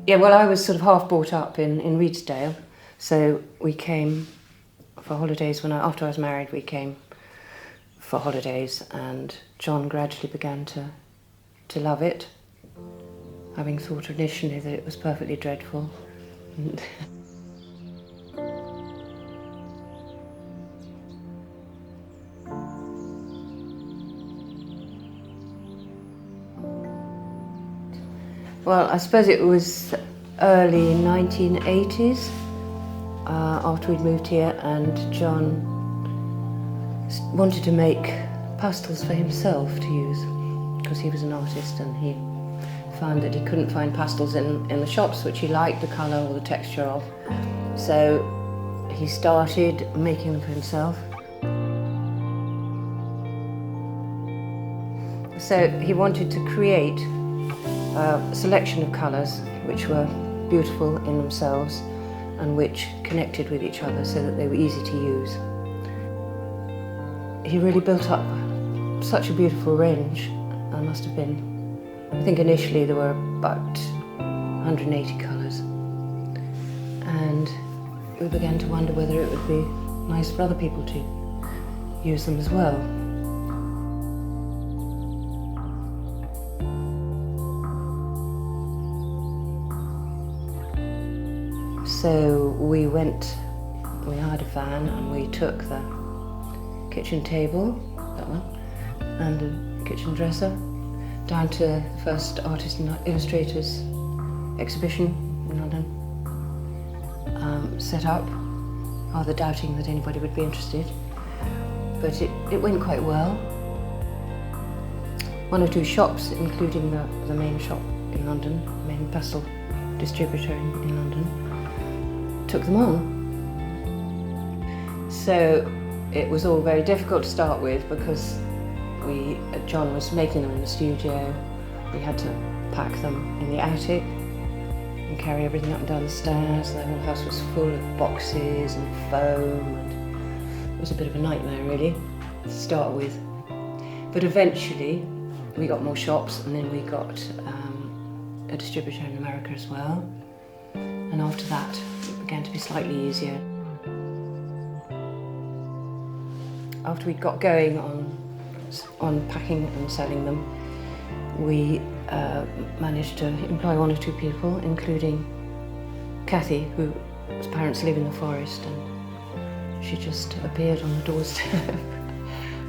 Yeah, well, I was sort of half brought up in Redesdale, so we came for holidays after I was married. We came for holidays, and John gradually began to love it, having thought initially that it was perfectly dreadful. Well, I suppose it was early 1980s, after we'd moved here, and John wanted to make pastels for himself to use, because he was an artist and he found that he couldn't find pastels in the shops which he liked the colour or the texture of. So he started making them for himself. So he wanted to create a selection of colours which were beautiful in themselves and which connected with each other so that they were easy to use. He really built up such a beautiful range. There must have been, I think initially there were about 180 colours, and we began to wonder whether it would be nice for other people to use them as well. So we hired a van and we took the kitchen table, that one, and the kitchen dresser down to the first Artists and Illustrators exhibition in London. Set up, rather doubting that anybody would be interested, but it went quite well. One or two shops, including the main shop in London, the main pastel distributor in London, took them on. So it was all very difficult to start with because John was making them in the studio. We had to pack them in the attic and carry everything up and down the stairs. The whole house was full of boxes and foam, and it was a bit of a nightmare really to start with. But eventually we got more shops, and then we got a distributor in America as well. And after that it began to be slightly easier. After we got going on packing and selling them, we managed to employ one or two people, including Kathy, whose parents live in the forest, and she just appeared on the doorstep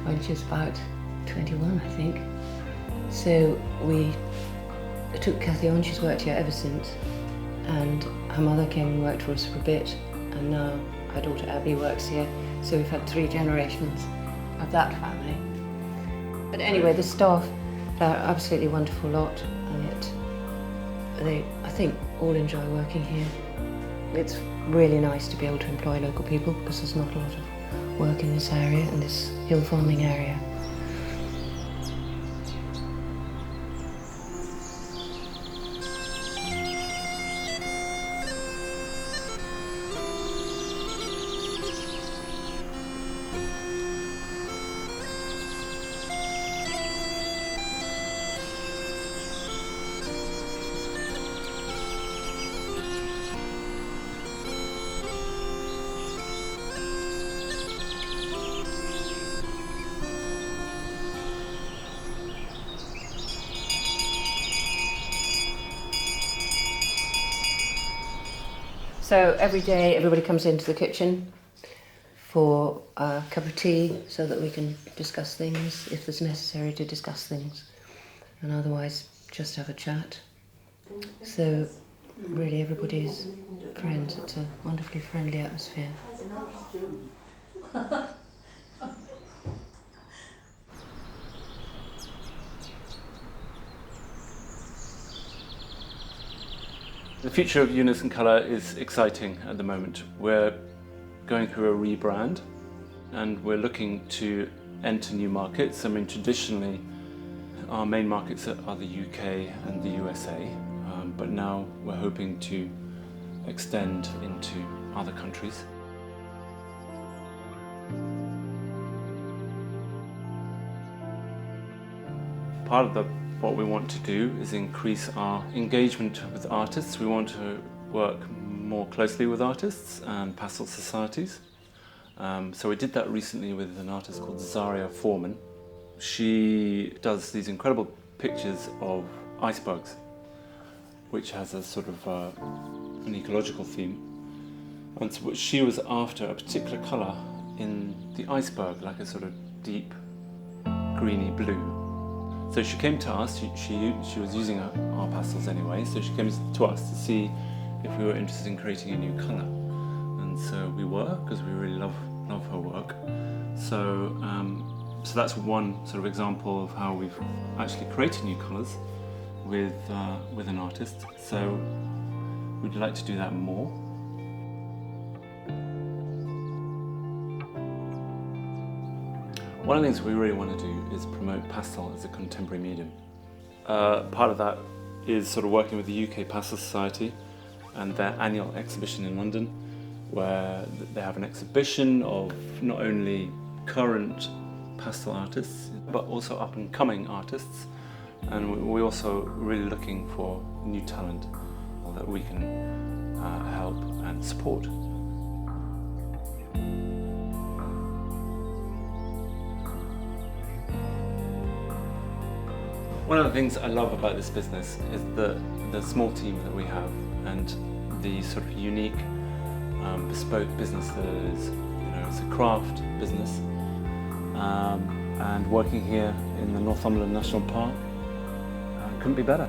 when she was about 21, I think. So we took Kathy on. She's worked here ever since, and her mother came and worked for us for a bit, and now her daughter Abby works here. So we've had 3 generations of that family. But anyway, the staff are absolutely wonderful lot, and I think all enjoy working here. It's really nice to be able to employ local people because there's not a lot of work in this area, in this hill farming area. So every day everybody comes into the kitchen for a cup of tea so that we can discuss things, if there's necessary to discuss things, and otherwise just have a chat. So really everybody's friends. It's a wonderfully friendly atmosphere. The future of Unison Colour is exciting at the moment. We're going through a rebrand and we're looking to enter new markets. I mean, traditionally our main markets are the UK and the USA, but now we're hoping to extend into other countries. Part of the what we want to do is increase our engagement with artists. We want to work more closely with artists and pastel societies. So we did that recently with an artist called Zaria Foreman. She does these incredible pictures of icebergs, which has a sort of an ecological theme. And so she was after a particular colour in the iceberg, like a sort of deep greeny blue. So she came to us, she was using our pastels anyway, so she came to us to see if we were interested in creating a new colour. And so we were, because we really love her work. So, so that's one sort of example of how we've actually created new colours with an artist. So we'd like to do that more. One of the things we really want to do is promote pastel as a contemporary medium. Part of that is sort of working with the UK Pastel Society and their annual exhibition in London, where they have an exhibition of not only current pastel artists, but also up-and-coming artists. And we're also really looking for new talent that we can help and support. One of the things I love about this business is the small team that we have and the sort of unique bespoke business that it is. You know, it's a craft business, and working here in the Northumberland National Park couldn't be better.